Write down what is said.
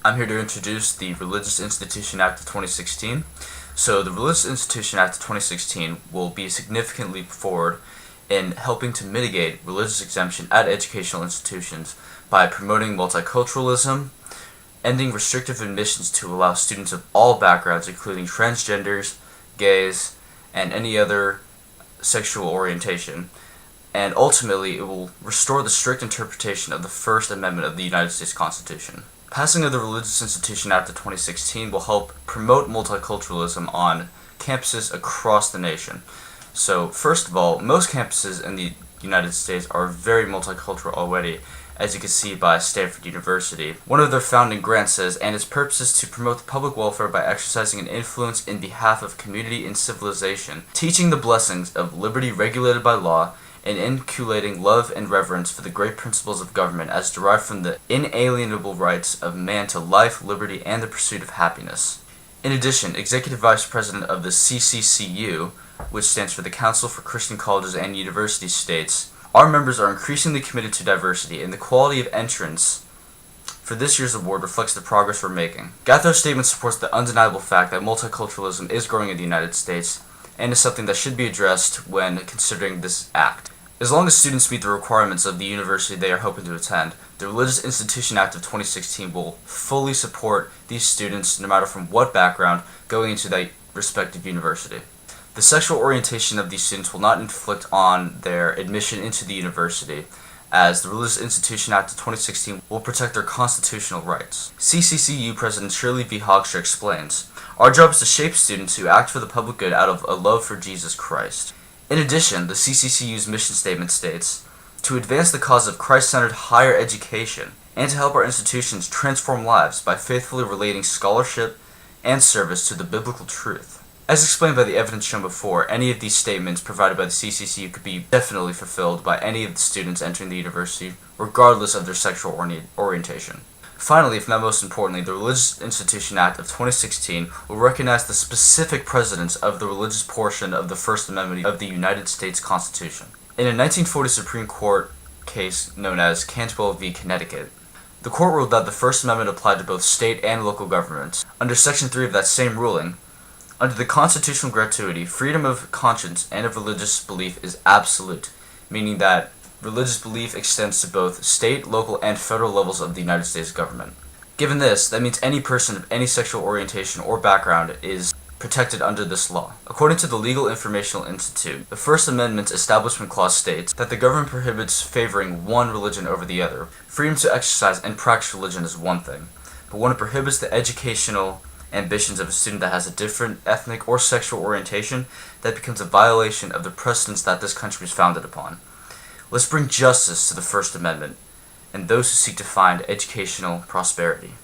I'm here to introduce the Religious Institution Act of 2016. So the Religious Institution Act of 2016 will be a significant leap forward in helping to mitigate religious exemption at educational institutions by promoting multiculturalism, ending restrictive admissions to allow students of all backgrounds, including transgenders, gays, and any other sexual orientation, and ultimately it will restore the strict interpretation of the First Amendment of the United States Constitution. Passing of the Religious Institution Act of 2016 will help promote multiculturalism on campuses across the nation. So first of all, most campuses in the United States are very multicultural already, as you can see by Stanford University. One of their founding grants says, and its purpose is to promote the public welfare by exercising an influence in behalf of community and civilization, teaching the blessings of liberty regulated by law, and inculcating love and reverence for the great principles of government as derived from the inalienable rights of man to life, liberty, and the pursuit of happiness. In addition, Executive Vice President of the CCCU, which stands for the Council for Christian Colleges and Universities, states, "Our members are increasingly committed to diversity, and the quality of entrance for this year's award reflects the progress we're making." Gatho's statement supports the undeniable fact that multiculturalism is growing in the United States, and is something that should be addressed when considering this act. As long as students meet the requirements of the university they are hoping to attend, the Religious Institution Act of 2016 will fully support these students, no matter from what background, going into their respective university. The sexual orientation of these students will not inflict on their admission into the university, as the Religious Institution Act of 2016 will protect their constitutional rights. CCCU President Shirley V. Hogsher explains, "Our job is to shape students who act for the public good out of a love for Jesus Christ." In addition, the CCCU's mission statement states, "To advance the cause of Christ-centered higher education and to help our institutions transform lives by faithfully relating scholarship and service to the biblical truth." As explained by the evidence shown before, any of these statements provided by the CCCU could be definitely fulfilled by any of the students entering the university, regardless of their sexual orientation. Finally, if not most importantly, the Religious Institution Act of 2016 will recognize the specific precedents of the religious portion of the First Amendment of the United States Constitution. In a 1940 Supreme Court case known as Cantwell v. Connecticut, the court ruled that the First Amendment applied to both state and local governments. Under Section 3 of that same ruling, under the constitutional gratuity, freedom of conscience and of religious belief is absolute, meaning that religious belief extends to both state, local, and federal levels of the United States government. Given this, that means any person of any sexual orientation or background is protected under this law. According to the Legal Informational Institute, the First Amendment's Establishment Clause states that the government prohibits favoring one religion over the other. Freedom to exercise and practice religion is one thing, but when it prohibits the educational ambitions of a student that has a different ethnic or sexual orientation, that becomes a violation of the precedents that this country is founded upon. Let's bring justice to the First Amendment and those who seek to find educational prosperity.